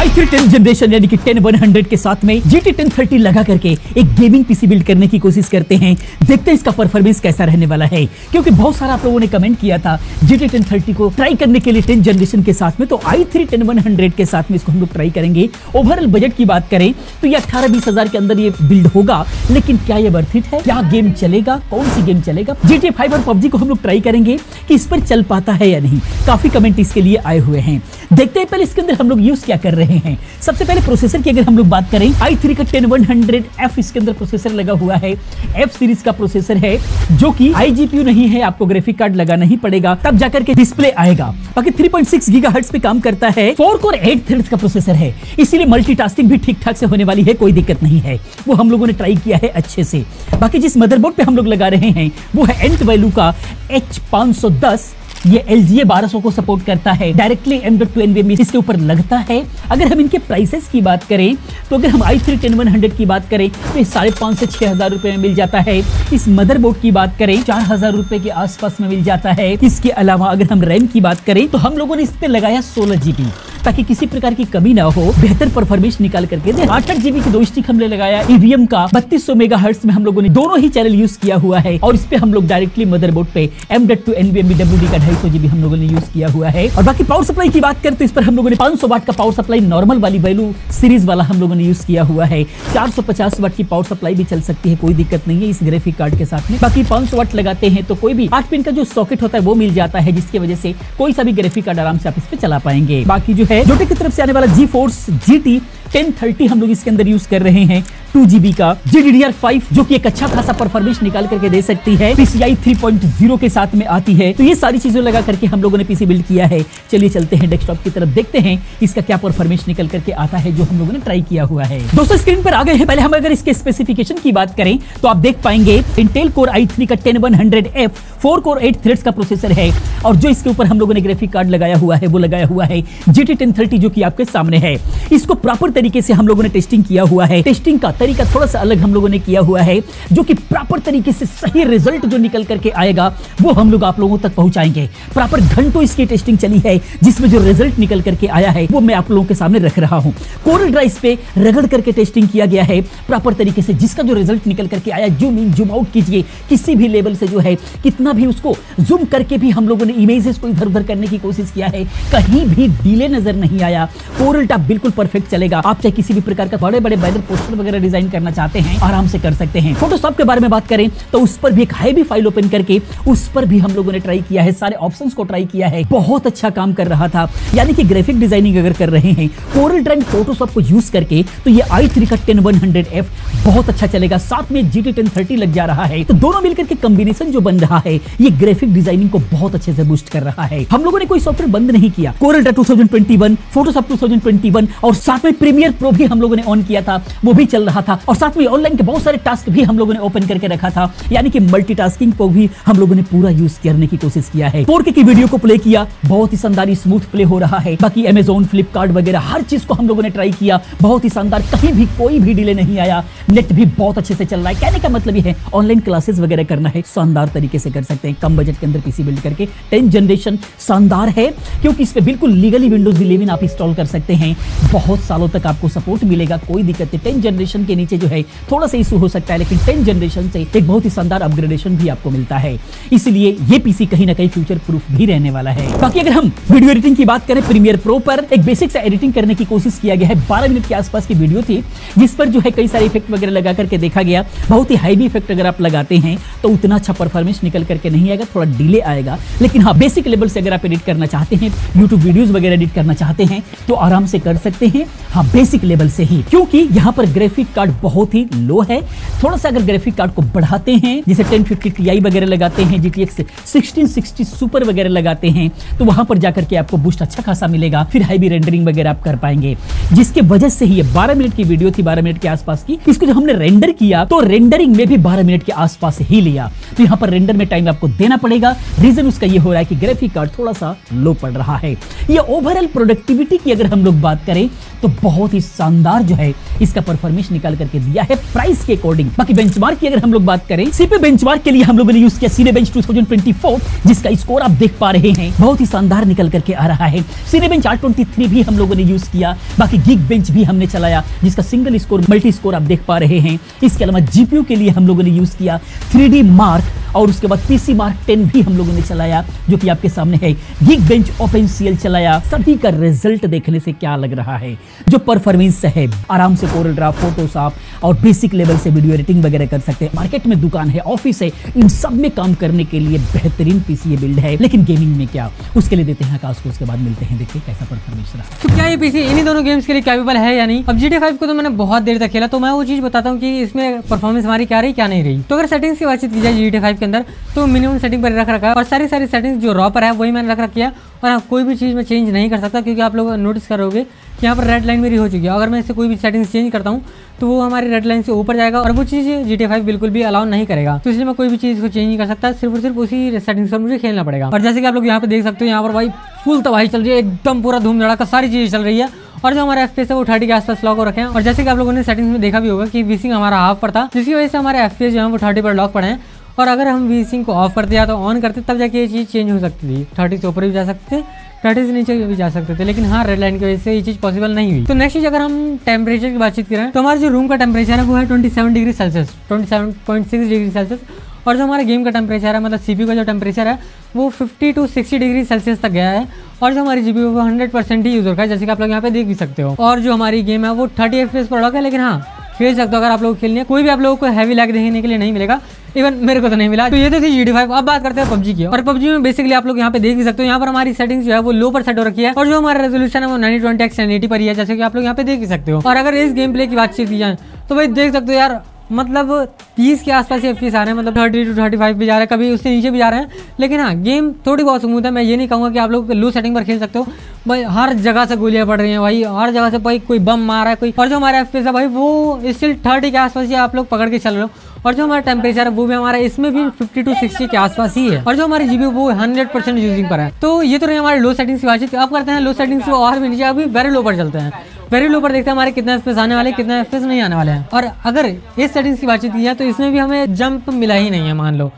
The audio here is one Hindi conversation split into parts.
i3 10th जनरेशन यानी कि 10100 के साथ में GT 1030 लगा करके एक गेमिंग पीसी बिल्ड करने की कोशिश करते हैं। देखते हैं इसका परफॉर्मेंस कैसा रहने वाला है, क्योंकि बहुत सारा आप लोगों ने कमेंट किया था GT 1030 को ट्राई करने के लिए 10th जनरेशन के साथ में। तो i3 10100 के साथ में इसको हम लोग ट्राई करेंगे। ओवरऑल बजट की बात करें तो ये 18-20 हजार के अंदर ये बिल्ड होगा, लेकिन क्या ये वर्थ इट है? क्या गेम चलेगा? कौन सी गेम चलेगा? GTA 5 और PUBG को हम लोग ट्राई करेंगे कि इस पर चल पाता है या नहीं। काफी कमेंट इसके लिए आए हुए हैं। देखते हैं पहले इसके अंदर हम लोग यूज क्या कर रहे हैं। सबसे पहले प्रोसेसर की अगर हम लोग बात करें, i3 का 10100F इसके अंदर प्रोसेसर लगा हुआ है। F सीरीज का प्रोसेसर है, जो कि iGPU नहीं है, आपको ग्राफिक कार्ड लगाना ही पड़ेगा तब जाकर के डिस्प्ले आएगा। बाकी 3.6 गीगाहर्ट्ज पे काम करता है। 4 कोर 8 थ्रेड्स का प्रोसेसर है, इसीलिए मल्टीटास्किंग भी ठीक ठाक से होने वाली है, कोई दिक्कत नहीं है। वो हम लोगों ने ट्राई किया है अच्छे से। बाकी जिस मदरबोर्ड पे हम लोग लगा रहे हैं वो है एंट वैल्यू का H510। ये LGA 1200 को सपोर्ट करता है। डायरेक्टली M.2 NVMe इसके ऊपर लगता है। अगर हम इनके प्राइसेस की बात करें तो अगर हम i3 10100 की बात करें तो ये 5,500 से 6,000 रुपए में मिल जाता है। इस मदरबोर्ड की बात करें 4,000 रुपए के आसपास में मिल जाता है। इसके अलावा अगर हम रैम की बात करें तो हम लोगों ने इस पे लगाया 16 GB, ताकि किसी प्रकार की कमी ना हो, बेहतर परफॉर्मेंस निकाल करके दे। 8 GB की 2 स्टिक हमने लगाया। EVM का 3200 मेगाहर्ट्ज में हम लोगों ने दोनों ही चैनल यूज किया हुआ है, और इस पे हम लोग डायरेक्टली मदरबोर्ड पे M.2 NVMe WD का 250 GB हम लोगों ने यूज किया हुआ है। और बाकी पावर सप्लाई की बात करें तो इस पर हम लोगों ने 500 वाट का पावर सप्लाई नॉर्मल वाली वैल्यू सीरीज वाला हम लोगों ने यूज किया हुआ है। 450 वाट की पावर सप्लाई भी चल सकती है, कोई दिक्कत नहीं है इस ग्राफिक कार्ड के साथ में। बाकी 500 वाट लगाते हैं तो कोई भी 8 पिन का जो सॉकेट होता है वो मिल जाता है, जिसकी वजह से कोई सा भी ग्राफिक कार्ड आराम से आप इस पे चला पाएंगे। बाकी जो है जोटे की तरफ से आने वाला GeForce GT 1030 हम लोग इसके अंदर यूज कर रहे हैं। 2 GB का GDDR5 जो कि एक अच्छा खासा परफॉर्मेंस निकाल करके दे सकती है। PCI 3.0 के साथ में आती है। तो ये सारी चीजें लगा करके हम लोगों ने पीसी बिल्ड किया है। चलिए चलते हैं डेस्कटॉप की तरफ, देखते हैं इसका क्या परफॉर्मेंस निकल करके आता है जो हम लोगों ने ट्राई किया हुआ है। दोस्तों स्क्रीन पर आ गए हैं। पहले हम अगर इसके स्पेसिफिकेशन की बात करें तो आप देख पाएंगे Intel Core i3 का 10100F 4 कोर 8 थ्रेड्स का प्रोसेसर है, और जो इसके ऊपर हम लोगों ने ग्राफिक कार्ड लगाया हुआ है वो लगाया हुआ है GT 1030 जो कि आपके सामने है। इसको प्रॉपर तरीके से हम लोगों ने टेस्टिंग किया हुआ है। टेस्टिंग का तरीका थोड़ा सा अलग हम लोगों ने किया हुआ है, जो कि प्रॉपर तरीके से सही रिजल्ट जो निकल करके आएगा वो हम लोग आप लोगों तक पहुंचाएंगे। प्रॉपर घंटों इसकी टेस्टिंग चली है, जिसमें जो रिजल्ट निकल करके आया है वो मैं आप लोगों के सामने रख रहा हूं। कोरल ड्राइव पे रगड़ करके टेस्टिंग किया गया है प्रॉपर तरीके से, जिसका जो रिजल्ट निकल करके आया, जूम इन जूम आउट कीजिए किसी भी लेवल से, जो है कितना भी उसको जूम करके भी हम लोगों ने इमेजेस को इधर उधर करने की कोशिश किया है, कहीं भी डिले नजर नहीं आया। कोरल टॉप बिल्कुल परफेक्ट चलेगा। आप चाहे किसी भी प्रकार का बड़े बड़े बैनर पोस्टर वगैरह डिजाइन करना चाहते हैं आराम से कर सकते हैं। फोटोशॉप के बारे में बात करें तो उस पर भी एक हैवी फाइल ओपन करके उस पर भी हम लोगों ने ट्राई किया है, सारे ऑप्शंस को ट्राई किया है, बहुत अच्छा काम कर रहा था। यानी कि ग्राफिक डिजाइनिंग अगर कर रहे हैं कोरल ड्राइव फोटोशॉप को यूज करके तो ये i3 का 10100F बहुत अच्छा चलेगा। साथ में GT 1030 लग जा रहा है, तो दोनों मिलकर के कॉम्बिनेशन जो बन रहा है ये ग्राफिक डिजाइनिंग को बहुत अच्छे से बूस्ट कर रहा है। हम लोगों ने कोई सॉफ्टवेयर बंद नहीं किया। कोरल ड्राइव 2021, फोटोशॉप 2021 और साथ में प्रीमियर प्रो भी हम लोगों ने ऑन किया था, वो भी चल रहा था। और साथ में ऑनलाइन के बहुत सारे टास्क भी हम लोगों ने ओपन करके रखा था, यानी कि मल्टीटास्किंग को भी हम लोगों ने पूरा यूज करने की कोशिश किया है। 4K की वीडियो को प्ले किया, बहुत ही शानदार स्मूथ प्ले हो रहा है। बाकी Amazon, फ्लिपकार्ट वगैरह हर चीज को हम लोगों ने ट्राई किया, बहुत ही शानदार, कहीं भी कोई भी डिले नहीं आया। नेट भी बहुत अच्छे से चल रहा है। कहने का मतलब ये है ऑनलाइन क्लासेस वगैरह करना है शानदार तरीके से कर सकते हैं, कम बजट के अंदर पीसी बिल्ड करके। 10th जनरेशन शानदार है, क्योंकि इस पे बिल्कुल लीगली विंडोज 11 आप इंस्टॉल कर सकते हैं। बहुत सालों तक आपको सपोर्ट मिलेगा, कोई दिक्कत नहीं। 10th जनरेशन के नीचे जो है थोड़ा सा इशू हो सकता है, लेकिन 10th जनरेशन से एक बहुत ही शानदार अपग्रेडेशन भी आपको मिलता है, इसलिए ये पीसी कहीं ना कहीं फ्यूचर प्रूफ भी रहने वाला है। बाकी अगर हम वीडियो एडिटिंग की बात करें, प्रीमियर प्रो पर एक बेसिक सा एडिटिंग करने की कोशिश किया गया है। 12 मिनट के आसपास की वीडियो थी, जिस पर जो है कई सारे इफेक्ट वगैरह लगा करके देखा गया। बहुत ही हाई इफेक्ट अगर आप लगाते हैं तो उतना अच्छा परफॉर्मेंस निकल करके नहीं आएगा, थोड़ा डिले आएगा। लेकिन हाँ, बेसिक लेवल से अगर आप एडिट करना चाहते हैं, यूट्यूब वीडियोस वगैरह एडिट करना चाहते हैं तो आराम से कर सकते हैं। हाँ, बेसिक लेवल से ही, क्योंकि यहाँ पर ग्राफिक कार्ड बहुत ही लो है। थोड़ा सा अगर ग्राफिक कार्ड को बढ़ाते हैं, जैसे 1050 Ti वगैरह लगाते हैं, GTX 1660 सुपर वगैरह लगाते हैं, तो वहां पर जाकर के आपको बूस्ट अच्छा खासा मिलेगा। फिर हाई रेंडरिंग वगैरह आप कर पाएंगे, जिसके वजह से ही ये 12 मिनट की वीडियो थी, 12 मिनट के आसपास की। इसको जब हमने रेंडर किया तो रेंडरिंग में भी 12 मिनट के आसपास ही लिया। तो यहाँ पर रेंडर में टाइम आपको देना पड़ेगा। रीजन उसका ये हो रहा है कि ग्राफिक कार्ड थोड़ा सा लो पड़ रहा है। ये ओवरऑल प्रोडक्टिविटी की अगर हम लोग बात करें तो बहुत ही शानदार जो है इसका परफॉर्मेंस निकाल करके दिया है प्राइस के अकॉर्डिंग। बाकी बेंचमार्क की अगर हम लोग बात करें, सीपीयू बेंचमार्क के लिए हम लोगों ने यूज किया सिनेबेंच 2024, जिसका स्कोर आप देख पा रहे हैं बहुत ही शानदार निकल करके आ रहा है। सिनेबेंच 823 भी हम लोगों ने यूज किया। बाकी गीक बेंच भी हमने चलाया जिसका सिंगल स्कोर मल्टी स्कोर आप देख पा रहे हैं। इसके अलावा जीपीयू के लिए हम लोगों ने यूज किया 3D मार्क, और उसके बाद पीसी मार्क 10 भी हम लोगों ने चलाया जो कि आपके सामने है। गीक बेंच OpenCL चलाया। सभी का रिजल्ट देखने से क्या लग रहा है, जो परफॉर्मेंस है, आराम से कोरल ड्रा, फोटोशॉप और बेसिक लेवल से वीडियो एडिटिंग वगैरह कर सकते हैं। मार्केट में दुकान है, ऑफिस है, इन सब में काम करने के लिए बेहतरीन पीसी बिल्ड है। लेकिन गेमिंग में क्या, उसके लिए देते हैं आकाश को, उसके बाद मिलते हैं, देखिए कैसा परफॉर्मेंस रहा। तो क्या ये पीसी इन्हीं दोनों गेम्स के लिए कैपेबल है या नहीं। अब GTA 5 को तो मैंने बहुत देर तक खेला, तो मैं वो चीज बताता हूँ कि इसमें परफॉर्मेंस हमारी क्या रही क्या नहीं रही। तो अगर सेटिंग्स की बातचीत की जाए GTA 5 के अंदर, तो मिनिमम सेटिंग पर रख रखा है और सारी सेटिंग्स जो रॉ पर है वही मैंने रख रखी है। और हाँ, कोई भी चीज़ मैं चेंज नहीं कर सकता, क्योंकि आप लोग नोटिस करोगे कि यहाँ पर रेड लाइन मेरी हो चुकी है। अगर मैं इससे कोई भी सेटिंग्स चेंज करता हूँ तो वो हमारी रेड लाइन से ऊपर जाएगा, और वो चीज़ GTA 5 बिल्कुल भी अलाउ नहीं करेगा। तो इसलिए मैं कोई भी चीज़ को चेंज नहीं कर सकता, सिर्फ और सिर्फ उसी सेटिंग्स पर मुझे खेलना पड़ेगा। और जैसे कि आप लोग यहाँ पे देख सकते हो, यहाँ पर भाई फुल तबाही चल रही है, एकदम पूरा धूम धड़ाका सारी चीज़ें चल रही है। और जो हमारे FPS है वो 30 के आसपास लॉक हो रखे हैं। और जैसे कि आप लोगों ने सेटिंग्स में देखा भी होगा कि वीसिंग हमारा हाफ पर था, जिसकी वजह से हमारे FPS जो है वो 30 पर लॉक पड़े हैं। और अगर हम वीसिंग को ऑफ करते या तो ऑन करते, तब जाके ये चीज़ चेंज हो सकती थी। 30 से ऊपर भी जा सकते थे, 30 से नीचे भी जा सकते थे, लेकिन हाँ, रेड लाइन की वजह से ये चीज़ पॉसिबल नहीं हुई। तो नेक्स्ट चीज़, अगर हम टेम्परेचर की बातचीत करें, तो हमारा जो रूम का टेम्परेचर है वो है 27 डिग्री सेल्सियस, 27.6 डिग्री सेल्सियस। और जो हमारे गेम का टेम्परेचर है, मतलब CPU का जो टेम्परेचर है वो 50 to 60 डिग्री सेल्सियस तक गया है। और जो हमारी GPU वो 100% ही यूज़ हो रखा है, जैसे कि आप लोग यहाँ पे देख भी सकते हो। और जो हमारी गेम है वो 30 FPS पर लॉक है, लेकिन हाँ, खेल सकते हो अगर आप लोग खेलनी है। कोई भी आप लोगों को हैवी लैग देखने के लिए नहीं मिलेगा, इवन मेरे को तो नहीं मिला। तो ये तो थी GTA 5। अब बात करते हैं PUBG की। और PUBG में बेसिकली आप लोग यहाँ पे देख भी सकते हो, यहाँ पर हमारी सेटिंग्स जो है वो लो पर सेट हो रखी है, और जो हमारा रेजोल्यूशन है वो 920x 1080 पर ही है, जैसे कि आप लोग यहाँ पे देख भी सकते हो। और अगर इस गेम प्ले की बातचीत की जाए तो भाई देख सकते हो यार, मतलब 30 के आसपास ये FPS आ रहे हैं, मतलब 30 to 35 भी जा रहे हैं, कभी उससे नीचे भी जा रहे हैं। लेकिन हाँ, गेम थोड़ी बहुत स्मूथ है। मैं ये नहीं कहूँगा कि आप लोग लो सेटिंग पर खेल सकते हो। भाई हर जगह से गोलियां पड़ रही हैं, भाई हर जगह से भाई कोई बम मार रहा है कोई। और जो हमारा FPS है भाई वो स्टिल 30 के आसपास ही आप लोग पकड़ के चल रहे हो। और जो हमारा टेम्परेचर है वो भी हमारा इसमें भी 50 to 60 के आसपास ही है। और जो हमारी GPU वो 100% यूजिंग पर है। तो ये तो रही हमारे लो सेटिंग्स की बातचीत। अब करते हैं लो सेटिंग्स को और भी नीचे, अभी वेरी लो पर चलते हैं। वेरी लो पर देखते हैं हमारे कितना FPS आने वाले, कितना FPS नहीं आने वाले हैं। और अगर इस सेटिंग्स की बातचीत की जाए तो इसमें भी हमें जंप मिला ही नहीं है, मान लो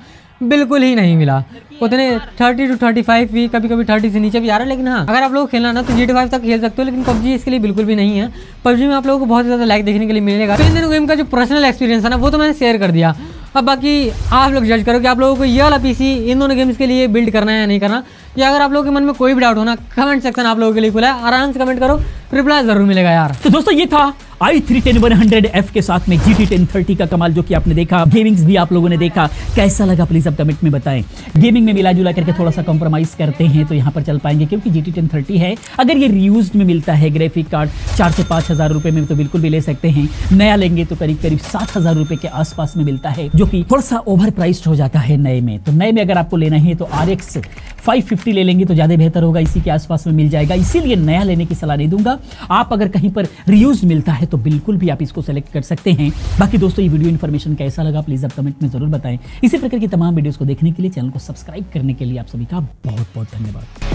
बिल्कुल ही नहीं मिला। उतने 30 to 35 भी, कभी कभी 30 से नीचे भी आ रहा है। लेकिन हाँ, अगर आप लोग खेलना ना तो GTA 5 तक खेल सकते हो, लेकिन PUBG इसके लिए बिल्कुल भी नहीं है। PUBG में आप लोगों को बहुत ज़्यादा लाइक देखने के लिए मिलेगा। तो इन दोनों गेम का जो पर्सनल एक्सपीरियंस है ना, वो तो मैंने शेयर कर दिया। अब बाकी आप लोग जज करो कि आप लोगों को ये वाला पीसी इन दोनों गेम्स के लिए बिल्ड करना है या नहीं करना। या अगर आप लोगों के मन में कोई भी डाउट हो ना, कमेंट सेक्शन आप लोगों के लिए खुला है, आराम से कमेंट करो, रिप्लाई जरूर मिलेगा यार। तो दोस्तों ये था i3-10100F के साथ में GT 1030 का कमाल, जो कि आपने देखा। गेमिंग्स भी आप लोगों ने देखा, कैसा लगा प्लीज अब कमेंट में बताएं। गेमिंग में मिला जुला करके थोड़ा सा कॉम्प्रोमाइज करते हैं तो यहाँ पर चल पाएंगे, क्योंकि GT 1030 है। अगर ये रीयूज्ड में मिलता है ग्राफिक कार्ड 4 से 5 हज़ार रुपए में, तो बिल्कुल भी ले सकते हैं। नया लेंगे तो करीब करीब 7 हज़ार रुपए के आसपास में मिलता है, जो कि थोड़ा सा ओवर प्राइस्ड हो जाता है नए में। तो नए में अगर आपको लेना है तो RX 550 ले लेंगे तो ज़्यादा बेहतर होगा, इसी के आसपास में मिल जाएगा। इसीलिए नया लेने की सलाह नहीं दूंगा। आप अगर कहीं पर रीयूज मिलता है तो बिल्कुल भी आप इसको सेलेक्ट कर सकते हैं। बाकी दोस्तों ये वीडियो इन्फॉर्मेशन कैसा लगा प्लीज़ आप कमेंट में ज़रूर बताएं। इसी प्रकार की तमाम वीडियोस को देखने के लिए चैनल को सब्सक्राइब करने के लिए आप सभी का बहुत बहुत धन्यवाद।